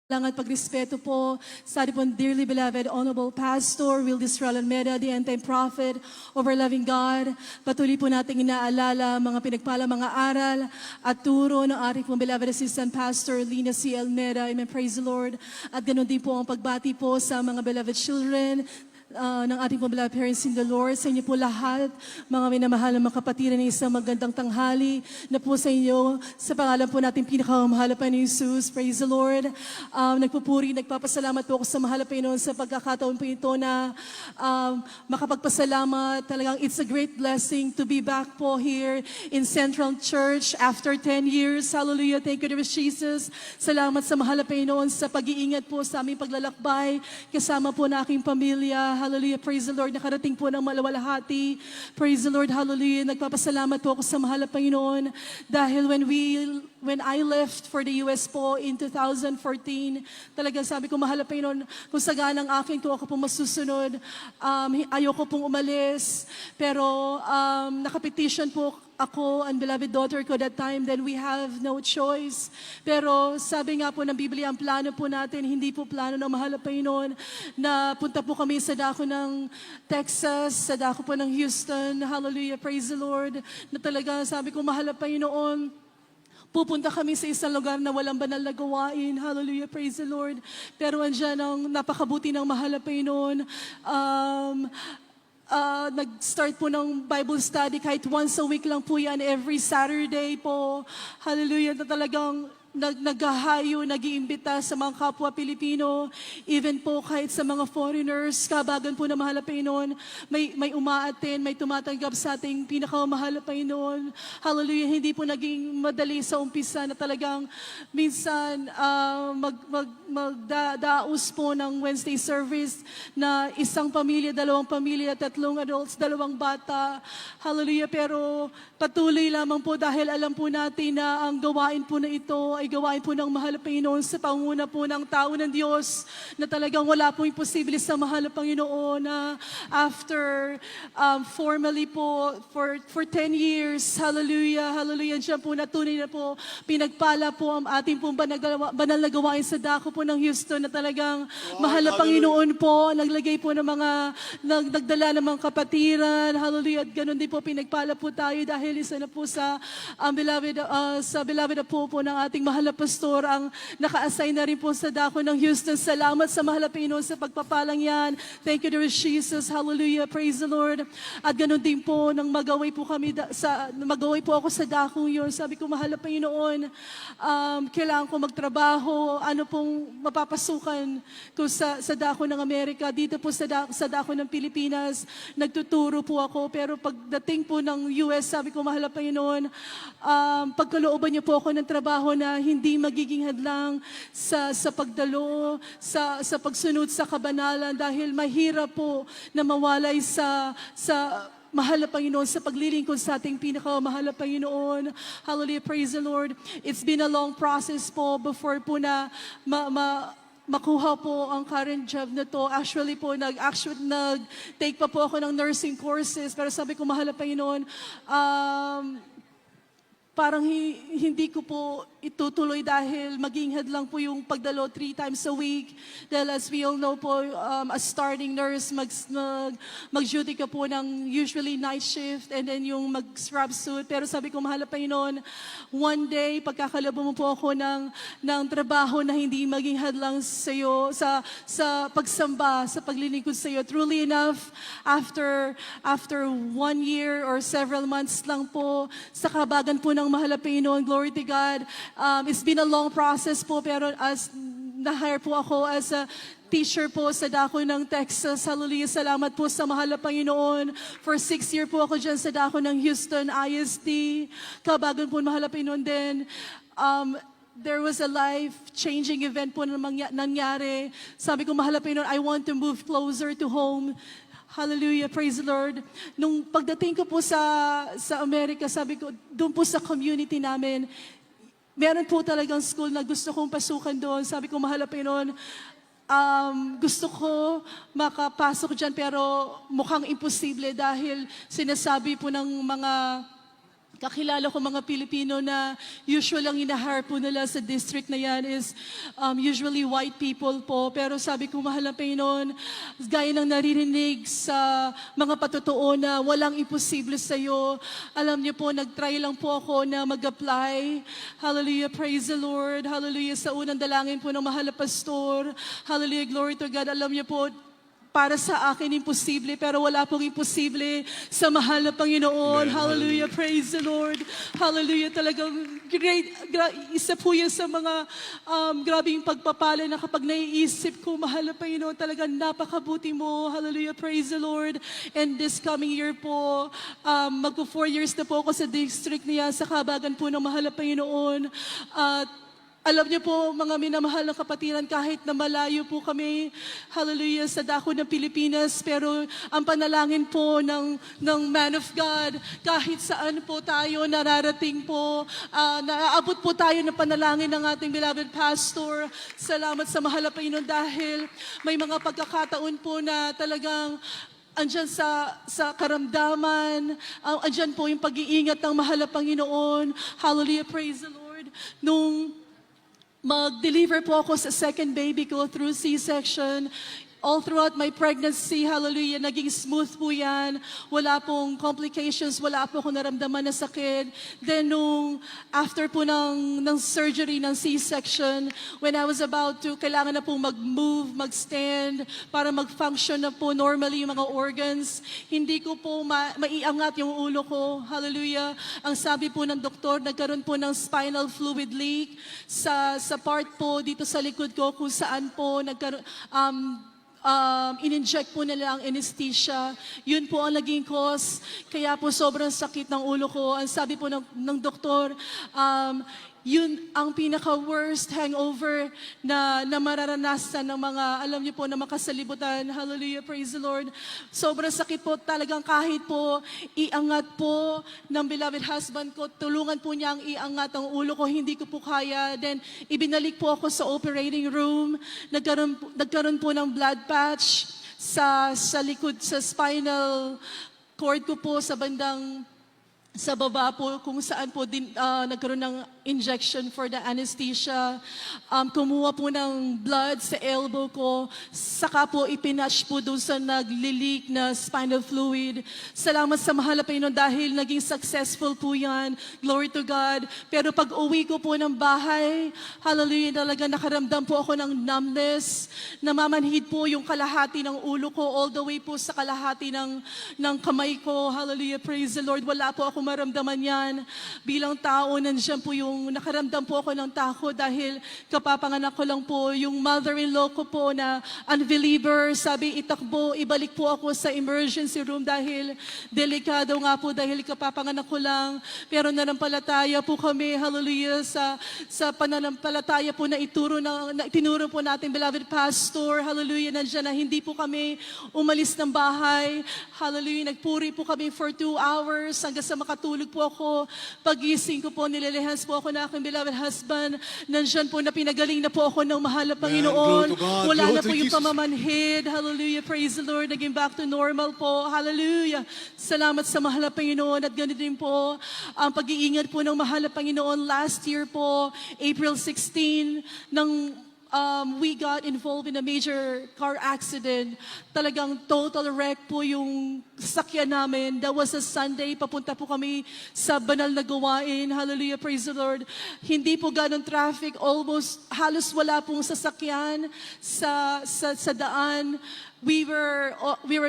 Lang at pagrespeto po sa ating pong dearly beloved Honorable Pastor Wildis Almeda, the end-time prophet, over-loving God. Patuloy po nating inaalala mga pinagpala mga aral at turo ng ating pong beloved assistant pastor Lina C. Almeda. Amen. Praise the Lord. At ganoon din po ang pagbati po sa mga beloved children ng ating pong beloved parents in the Lord. Sa inyo po lahat, mga minamahal na mga kapatiran ng isang magandang tanghali na po sa inyo. Sa pangalan po natin pinakamahal pa ni Jesus. Praise the Lord. Nagpupuri, nagpapasalamat po ako sa mahal na Panginoon sa pagkakataon po ito na makapagpasalamat. Talagang it's a great blessing to be back po here in Central Church after 10 years. Hallelujah. Thank you, Lord Jesus. Salamat sa mahal na Panginoon sa pag-iingat po sa aming paglalakbay. Kasama po na aking pamilya. Hallelujah. Praise the Lord. Nakarating po ng malawalhati. Praise the Lord. Hallelujah. Nagpapasalamat po ako sa mahal na Panginoon dahil when I left for the US po in 2014, talagang sabi ko, mahal na Panginoon, kung saganang akin, kung ako po masusunod, ayoko pong umalis. Pero nakapetition po ako and beloved daughter ko that time, then we have no choice. Pero sabi nga po ng Biblia, ang plano po natin, hindi po plano ng mahal na Panginoon na punta po kami sa dako ng Texas, sa dako po ng Houston. Hallelujah, praise the Lord. Na talaga sabi ko, mahal na Panginoon, pupunta kami sa isang lugar na walang banal na gawain. Hallelujah, praise the Lord. Pero andyan ang napakabuti ng mahal na Panginoon. Nag-start po ng Bible study kahit once a week lang po yan, every Saturday po. Hallelujah, na talagang naghahayo, nag-iimbita sa mga kapwa Pilipino, even po kahit sa mga foreigners, kabagan po na mahal na Panginoon, may umaaten, may tumatanggap sa ating pinakamahal na Panginoon. Hallelujah, hindi po naging madali sa umpisa na talagang minsan magdaos po ng Wednesday service na isang pamilya, dalawang pamilya, tatlong adults, dalawang bata. Hallelujah, pero patuloy lamang po dahil alam po natin na ang gawain po na ito ay gawain po ng mahal na Panginoon sa panguna po ng tao ng Diyos na talagang wala po imposible sa mahal na Panginoon na after formally po for 10 years, hallelujah, hallelujah, dyan po natunay na po, pinagpala po ang ating pong banal na gawain sa dako po ng Houston na talagang mahal na Panginoon po, naglagay po ng mga, nagdala ng mga kapatiran, hallelujah, at ganun din po pinagpala po tayo dahil isa na po sa beloved na po ng ating mahal na pastor ang naka-assign na rin po sa dako ng Houston. Salamat sa mahal na Panginoon sa pagpapalang yan. Thank you, Lord Jesus. Hallelujah. Praise the Lord. At ganun din po nang magaway po ako sa dako yun. Sabi ko, mahal na Panginoon, kailangan ko magtrabaho. Ano pong mapapasukan ko sa dako ng Amerika. Dito po sa dako ng Pilipinas, nagtuturo po ako. Pero pagdating po ng US, sabi ko, mahal na Panginoon, pagkalooban niyo po ako ng trabaho na hindi magiging hadlang sa pagdalo, sa pagsunod sa kabanalan dahil mahirap po na mawalay sa mahal na Panginoon sa paglilingkod sa ating pinakamahal na Panginoon. Hallelujah, praise the Lord. It's been a long process po before po na makuha po ang current job na to. Actually po, nag-take pa po ako ng nursing courses. Pero sabi ko, mahal na Panginoon, parang hindi ko po itutuloy dahil maging hadlang po yung pagdalo 3 times a week. Dahil as we all know po, as starting nurse, mag-duty ka po ng usually night shift and then yung mag-scrub suit. Pero sabi ko, mahal na Panginoon, one day, pagkakalabo mo po ako ng trabaho na hindi maging hadlang sa iyo, sa pagsamba, sa paglilingkod sa iyo. Truly enough, after 1 year or several months lang po, sa kabagan po ng mahal na Panginoon, glory to God. It's been a long process po, pero as na-hire po ako as a teacher po sa dako ng Texas. Hallelujah. Salamat po sa mahal na Panginoon. For 6 years po ako dyan sa dako ng Houston ISD. Kabagan po mahal na Panginoon din. There was a life-changing event po na nangyari. Sabi ko, mahal na Panginoon, I want to move closer to home. Hallelujah, praise the Lord. Nung pagdating ko po sa Amerika, sabi ko, doon po sa community namin, meron po talagang school na gusto kong pasukan doon. Sabi ko, mahal na Panginoon, gusto ko makapasok dyan pero mukhang imposible dahil sinasabi po ng mga kakilala ko mga Pilipino na usual ang inahire po nila sa district na yan is usually white people po. Pero sabi ko, mahal na Panginoon, gaya ng naririnig sa mga patotoo na walang imposible sa iyo. Alam niyo po, nag-try lang po ako na mag-apply. Hallelujah, praise the Lord. Hallelujah, sa unang dalangin po ng mahal na pastor. Hallelujah, glory to God. Alam niyo po, para sa akin, imposible, pero wala pong imposible sa mahal na Panginoon. Amen. Hallelujah, praise the Lord. Hallelujah, talagang great, isa po yan sa mga grabing pagpapala na kapag naiisip ko, mahal na Panginoon, talagang napakabuti mo. Hallelujah, praise the Lord. And this coming year po, magpo 4 years na po ako sa district niya, sa kabagan po ng mahal na Panginoon. At alam niyo po, mga minamahal na kapatiran, kahit na malayo po kami, hallelujah, sa dako ng Pilipinas, pero ang panalangin po ng man of God, kahit saan po tayo nararating po, naaabot po tayo ng panalangin ng ating beloved pastor. Salamat sa mahal na Panginoon dahil may mga pagkakataon po na talagang andyan sa karamdaman, andyan po yung pag-iingat ng mahal na Panginoon. Hallelujah, praise the Lord. Nung mag-deliver po ako sa second baby ko through C-section. All throughout my pregnancy, hallelujah, naging smooth po yan. Wala pong complications, wala po akong naramdaman na sakit. Then nung after po ng surgery ng C-section, when I was about to, kailangan na po mag-move, mag-stand, para mag-function na po normally yung mga organs, hindi ko po maiangat yung ulo ko. Hallelujah. Ang sabi po ng doktor, nagkaroon po ng spinal fluid leak sa part po dito sa likod ko kung saan po nagkaroon, in-inject po nila ang anesthesia. Yun po ang naging cause. Kaya po sobrang sakit ng ulo ko. Ang sabi po ng doktor, yun ang pinaka-worst hangover na mararanasan ng mga, alam niyo po, na makasalibutan. Hallelujah, praise the Lord. Sobrang sakit po talagang kahit po iangat po ng beloved husband ko, tulungan po niya ang iangat ang ulo ko, hindi ko po kaya. Then, ibinalik po ako sa operating room. Nagkaroon po ng blood patch sa likod, sa spinal cord ko po, sa bandang sa baba po, kung saan po din nagkaroon ng injection for the anesthesia. Kumuha po ng blood sa elbow ko, saka po ipinatch po doon sa nagli-leak na spinal fluid. Salamat sa mahal na Panginoon dahil naging successful po yan. Glory to God. Pero pag uwi ko po ng bahay, hallelujah, talaga nakaramdam po ako ng numbness. Namamanhid po yung kalahati ng ulo ko, all the way po sa kalahati ng kamay ko. Hallelujah, praise the Lord. Wala po ako maramdaman yan. Bilang tao, nandiyan po yung nakaramdam po ako ng takot dahil kapapanganak ko lang po yung mother-in-law ko po na unbeliever. Sabi, itakbo, ibalik po ako sa emergency room dahil delikado nga po dahil kapapanganak ko lang. Pero nanampalataya po kami, hallelujah, sa pananampalataya po na itinuro po natin, beloved pastor, hallelujah, nandiyan na hindi po kami umalis ng bahay. Hallelujah, nagpuri po kami for 2 hours hanggang sa makatulog po ako. Pagising ko po, nililihans po ako na aking beloved husband. Nandiyan po na pinagaling na po ako ng mahal na Panginoon. Wala na po yung pamamanhid. Hallelujah, praise the Lord. Naging back to normal po. Hallelujah. Salamat sa mahal na Panginoon. At ganun din po ang pag-iingat po ng mahal na Panginoon. Last year po, April 16, we got involved in a major car accident. Talagang total wreck po yung sakyan namin. That was a Sunday. Papunta po kami sa banal na gawain. Hallelujah, praise the Lord. Hindi po ganun traffic. Halos wala pong sasakyan sa daan. We were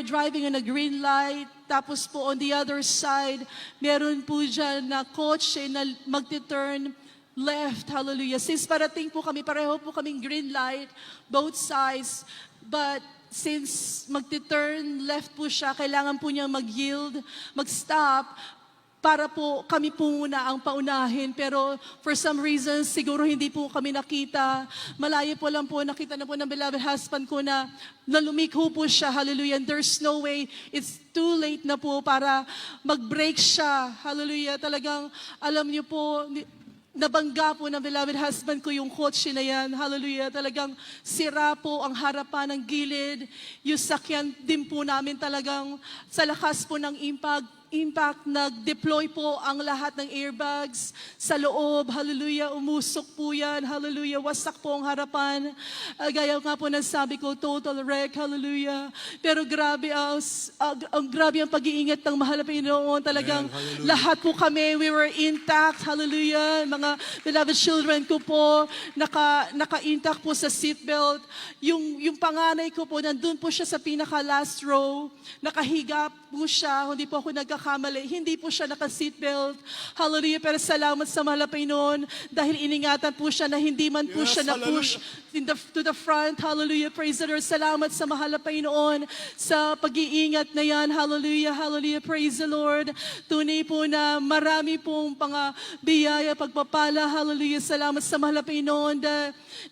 driving on a green light. Tapos po on the other side, meron po dyan na kotse na magti-turn left, hallelujah. Since parating po kami, pareho po kaming green light, both sides. But since magti-turn left po siya, kailangan po niya mag-yield, mag-stop, para po kami po muna ang paunahin. Pero for some reason, siguro hindi po kami nakita. Malayo po lang po, nakita na po ng beloved husband ko na lumikho po siya, hallelujah. And there's no way, it's too late na po para mag-break siya, hallelujah. Talagang, alam niyo po, nabangga po ng beloved husband ko yung kotse na yan. Hallelujah. Talagang sira po ang harapan ng gilid. Yung sakyan din po namin talagang sa lakas po ng impact, impact, nag-deploy po ang lahat ng airbags sa loob. Hallelujah, umusok po yan. Hallelujah, wasak po ang harapan. Gaya nga po ng sabi ko, total wreck. Hallelujah. Pero grabe, grabe ang pag-iingat ng mahal na Panginoon. Talagang lahat po kami, we were intact. Hallelujah. Mga beloved children ko po, naka-intact po sa seatbelt. Yung panganay ko po, nandun po siya sa pinaka-last row. Nakahiga po siya, hindi po ako nagkakamali. Hindi po siya naka-seatbelt. Hallelujah. Pero salamat sa mahal na Panginoon dahil iningatan po siya na hindi man po siya na-push to the front. Hallelujah. Praise the Lord. Salamat sa mahal na Panginoon sa pag-iingat na yan. Hallelujah. Hallelujah. Praise the Lord. Tunay po na marami pong biyaya, pagpapala. Hallelujah. Salamat sa mahal na Panginoon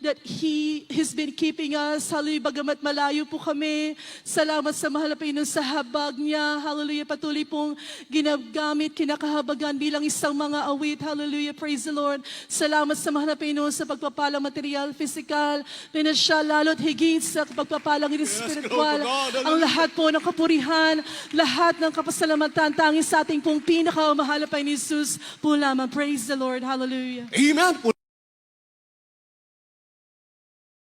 that He's been keeping us. Hallelujah. Bagamat malayo po kami. Salamat sa mahal na Panginoon sa habag niya. Hallelujah. Patuloy pong ginagamit, kinakahabagan bilang isang mga awit. Hallelujah. Praise the Lord. Salamat sa mahal na Panginoon sa pagpapalang material, physical, financial, lalo't higit sa pagpapalang spiritual. Ang lahat po ng kapurihan, lahat ng kapasalamatan, tanging sa ating pong pinakamahal na Panginoon Jesus po lamang. Praise the Lord. Hallelujah. Amen.